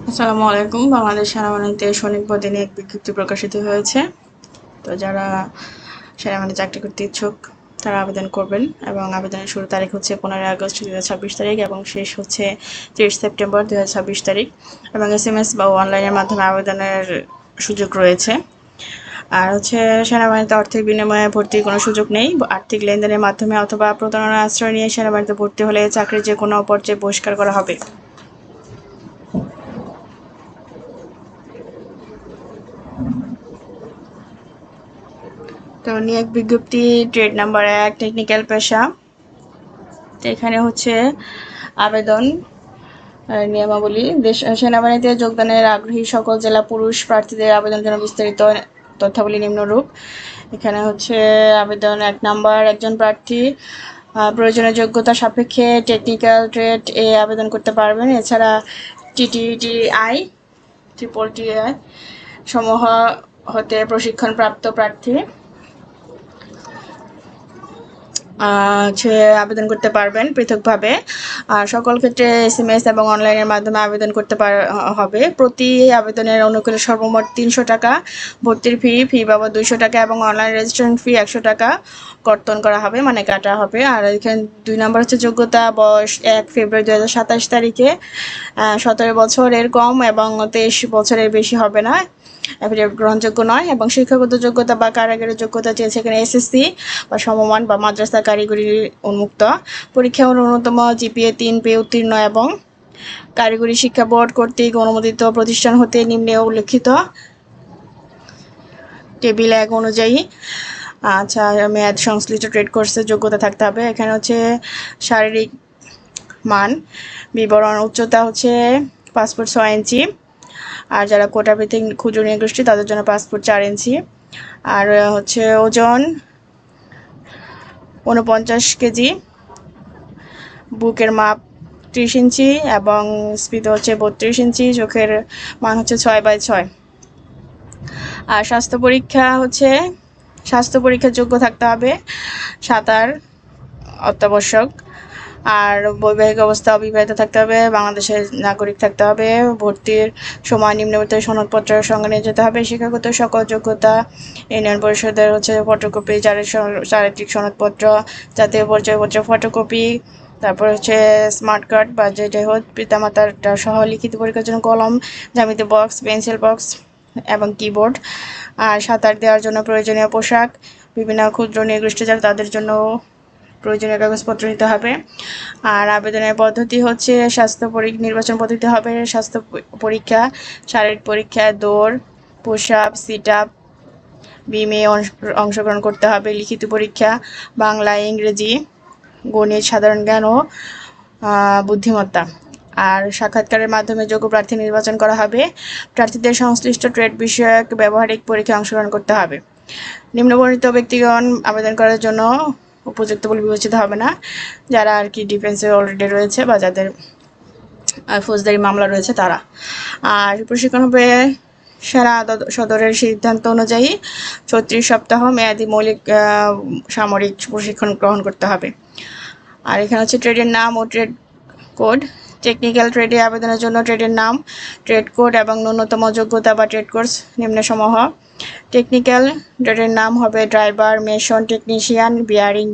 আসসালামু আলাইকুম। বাংলাদেশ সেনাবাহিনীতে সৈনিক পদে নিয়োগ বিজ্ঞপ্তি প্রকাশিত হয়েছে। তো যারা সেনাবাহিনীতে চাকরি করতে ইচ্ছুক তারা আবেদন করবেন এবং আবেদনের শুরু তারিখ হচ্ছে 15 আগস্ট 2026 তারিখ এবং শেষ হচ্ছে 30 সেপ্টেম্বর 2026 তারিখ এবং SMS বা অনলাইনের মাধ্যমে আবেদনের সুযোগ রয়েছে। আর হচ্ছে সেনাবাহিনীতে অর্থের বিনিময়ে ভর্তির কোনো সুযোগ নেই। আর্থিক লেনদেনের মাধ্যমে অথবা প্রতারণার আশ্রয় নিয়ে সেনাবাহিনীতে ভর্তি হলে চাকরির যে কোনো পর্যায়ে বহিষ্কার করা হবে। তো নিয়োগ বিজ্ঞপ্তি ট্রেড নাম্বার 1 টেকনিক্যাল পেশা। তো এখানে হচ্ছে আবেদন নিয়মাবলী। সেনাবাহিনীতে যোগদানের আগ্রহী সকল জেলা পুরুষ প্রার্থীদের আবেদনের জন্য বিস্তারিত তথ্যাবলী নিম্নরূপ। এখানে হচ্ছে আবেদন 1 নাম্বার, একজন প্রার্থী প্রয়োজনীয় যোগ্যতা সাপেক্ষে টেকনিক্যাল ট্রেড এ আবেদন করতে পারবেন। এছাড়া TTTI ট্রিপল TI সমূহ হতে প্রশিক্ষণপ্রাপ্ত প্রার্থী হচ্ছে আবেদন করতে পারবেন পৃথকভাবে। আর সকল ক্ষেত্রে SMS এবং অনলাইনের মাধ্যমে আবেদন করতে হবে। প্রতি আবেদনের অনুকূলে সর্বমোট 300 টাকা ভর্তির ফি বাবদ 200 টাকা এবং অনলাইন রেজিস্ট্রেশন ফি 100 টাকা কর্তন করা হবে, মানে কাটা হবে। আর এখানে 2 নম্বর হচ্ছে যোগ্যতা, বয়স 1 ফেব্রুয়ারি 2027 তারিখে 17 বছরের কম এবং 23 বছরের বেশি হবে না, অ্যাফিডেভিট গ্রহণযোগ্য নয়। এবং শিক্ষাগত যোগ্যতা বা কারাগারের যোগ্যতা চেয়েছে এখানে SSC বা সমমান বা মাদ্রাসা কারিগরি উন্মুক্ত। পরীক্ষা ন্যূনতম GPA 3 পেয়ে উত্তীর্ণ এবং কারিগরি শিক্ষা বোর্ড কর্তৃক অনুমোদিত প্রতিষ্ঠান হতে নিম্নে উল্লেখিত টেবিল 1 অনুযায়ী আচ্ছা মেয়াদ সংশ্লিষ্ট ট্রেড কোর্সের যোগ্যতা থাকতে হবে। এখানে হচ্ছে শারীরিক মান বিবরণ, উচ্চতা হচ্ছে পাসপোর্ট 6 ইঞ্চি, আর যারা কোটা ভিত্তিক ক্ষুদ্র নৃগোষ্ঠী তাদের জন্য পাসপোর্ট 4 ইঞ্চি, আর হচ্ছে ওজন 49 কেজি, বুকের মাপ 30 ইঞ্চি এবং স্পিড হচ্ছে 32 ইঞ্চি, চোখের মান হচ্ছে 6/6। আর স্বাস্থ্য পরীক্ষার যোগ্য থাকতে হবে, সাঁতার অত্যাবশ্যক। আর বৈবাহিক অবস্থা অবিবাহিত থাকতে হবে, বাংলাদেশের নাগরিক থাকতে হবে। ভর্তির সময় নিম্নবর্তী সনদপত্রের সঙ্গে নিয়ে যেতে হবে। শিক্ষাগত সকল যোগ্যতা, ইউনিয়ন পরিষদের হচ্ছে ফটোকপি, চারিত্রিক সনদপত্র, জাতীয় পরিচয়পত্র ফটোকপি, তারপর হচ্ছে স্মার্ট কার্ড বা যেটাই হোক, পিতামাতার সহ লিখিত পরীক্ষার জন্য কলম, জ্যামিতি বক্স, পেন্সিল বক্স এবং কিবোর্ড। আর সাঁতার দেওয়ার জন্য প্রয়োজনীয় পোশাক, বিভিন্ন ক্ষুদ্র নৃগোষ্ঠী যারা তাদের জন্য প্রয়োজনীয় কাগজপত্র নিতে হবে। আর আবেদনের পদ্ধতি হচ্ছে নির্বাচন পদ্ধতি হবে স্বাস্থ্য পরীক্ষা, শারীরিক পরীক্ষা, দৌড়, পুশ আপ, সিট আপ, বিমে অংশগ্রহণ করতে হবে। লিখিত পরীক্ষা বাংলা, ইংরেজি, গণিত, সাধারণ জ্ঞান ও বুদ্ধিমত্তা। আর সাক্ষাৎকারের মাধ্যমে যোগ্য প্রার্থী নির্বাচন করা হবে। প্রার্থীদের সংশ্লিষ্ট ট্রেড বিষয়ক ব্যবহারিক পরীক্ষায় অংশগ্রহণ করতে হবে। নিম্নবর্ণিত ব্যক্তিগণ আবেদন করার জন্য উপযুক্ত বলে বিবেচিত হবে না, যারা আর কি ডিফেন্সে অলরেডি রয়েছে বা যাদের ফৌজদারি মামলা রয়েছে তারা। আর প্রশিক্ষণ হবে সেনা সদরের সিদ্ধান্ত অনুযায়ী 36 সপ্তাহ মেয়াদি মৌলিক সামরিক প্রশিক্ষণ গ্রহণ করতে হবে। আর এখানে হচ্ছে ট্রেডের নাম ও ট্রেড কোড। টেকনিক্যাল ট্রেডে আবেদনের জন্য ট্রেডের নাম, ট্রেড কোড এবং ন্যূনতম যোগ্যতা বা ট্রেড কোর্স নিম্নসমূহ। টেকনিক্যাল ট্রেডের নাম হবে driver, mason, technician, bearing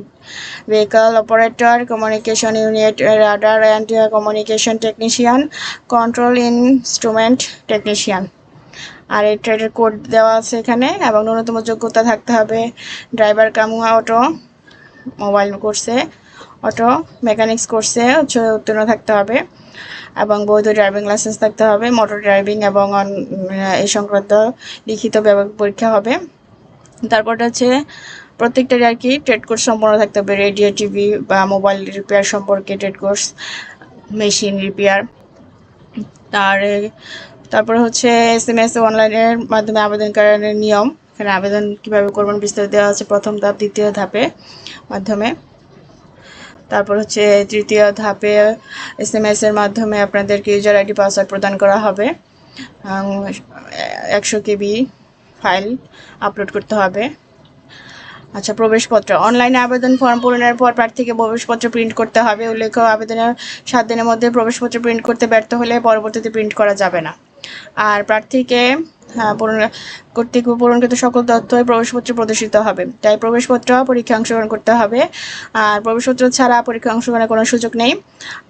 vehicle operator, communication unit, radar and communication technician, control instrument technician. আর এই ট্রেডের কোড দেওয়া আছে এখানে। এবং ন্যূনতম যোগ্যতা থাকতে হবে ড্রাইভার কামুয়া অটো মোবাইল কোর্সে, অটো মেকানিক্স কোর্সে উত্তীর্ণ থাকতে হবে এবং বৈধ ড্রাইভিং লাইসেন্স থাকতে হবে। মোটর ড্রাইভিং এবং এই সংক্রান্ত লিখিত পরীক্ষা হবে। তারপরটা হচ্ছে প্রত্যেকটারই আর কি ট্রেড কোর্স সম্পন্ন থাকতে হবে। রেডিও, টিভি বা মোবাইল রিপেয়ার সম্পর্কে ট্রেড কোর্স, মেশিন রিপেয়ার। তারপরে হচ্ছে SMS অনলাইনের মাধ্যমে আবেদন করার নিয়ম। এখানে আবেদন কীভাবে করবেন বিস্তারিত দেওয়া আছে প্রথম ধাপ, দ্বিতীয় ধাপে মাধ্যমে। তারপর হচ্ছে তৃতীয় ধাপে SMS এর মাধ্যমে আপনাদেরকে ইউজার ID পাসওয়ার্ড প্রদান করা হবে। 100 KB ফাইল আপলোড করতে হবে। আচ্ছা, প্রবেশপত্র অনলাইনে আবেদন ফর্ম পূরণের পর প্রার্থীকে প্রবেশপত্র প্রিন্ট করতে হবে। উল্লেখ্য, আবেদনের 7 দিনের মধ্যে প্রবেশপত্র প্রিন্ট করতে ব্যর্থ হলে পরবর্তীতে প্রিন্ট করা যাবে না। আর প্রার্থীকে কর্তৃক পূরণকৃত সকল তথ্যই প্রবেশপত্রে প্রদর্শিত হবে। তাই প্রবেশপত্র পরীক্ষায় অংশগ্রহণ করতে হবে। আর প্রবেশপত্র ছাড়া পরীক্ষায় অংশগ্রহণের কোনো সুযোগ নেই।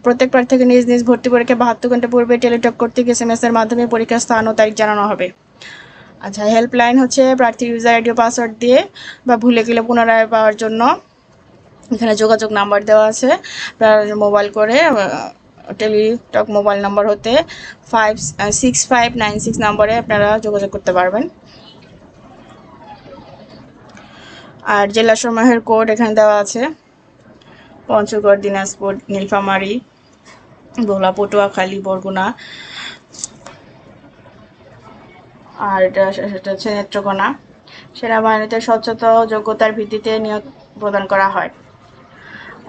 প্রত্যেক প্রার্থীকে নিজ নিজ ভর্তি পরীক্ষা 72 ঘন্টা পূর্বে টেলিটক কর্তৃক SMS এর মাধ্যমে পরীক্ষার স্থান ও তারিখ জানানো হবে। আচ্ছা, হেল্পলাইন হচ্ছে প্রার্থীর ইউজার আইডি ও পাসওয়ার্ড দিয়ে বা ভুলে গেলে পুনরায় পাওয়ার জন্য এখানে যোগাযোগ নাম্বার দেওয়া আছে। মোবাইল করে টেলিটক মোবাইল নাম্বার হতে 56596 নম্বরে আপনারা যোগাযোগ করতে পারবেন। আর জেলা সমূহের কোড এখানে দেওয়া আছে: পঞ্চগড়, দিনাজপুর, নীলফামারী, ভোলা, পটুয়াখালী, বরগুনা, আর এটা হচ্ছে নেত্রকোনা। সেনাবাহিনীতে স্বচ্ছতা ও যোগ্যতার ভিত্তিতে নিয়োগ প্রদান করা হয়।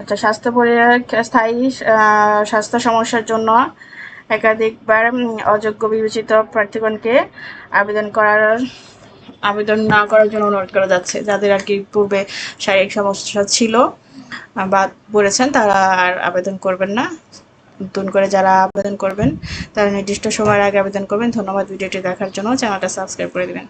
আচ্ছা, স্থায়ী স্বাস্থ্য সমস্যার জন্য একাধিকবার অযোগ্য বিবেচিত প্রার্থীগণকে আবেদন না করার জন্য অনুরোধ করা যাচ্ছে। যাদের আর কি পূর্বে শারীরিক সমস্যা ছিল বা বলেছেন, তারা আর আবেদন করবেন না। নতুন করে যারা আবেদন করবেন তারা নির্দিষ্ট সময়ের আগে আবেদন করবেন। ধন্যবাদ ভিডিওটি দেখার জন্য। চ্যানেলটা সাবস্ক্রাইব করে দিবেন।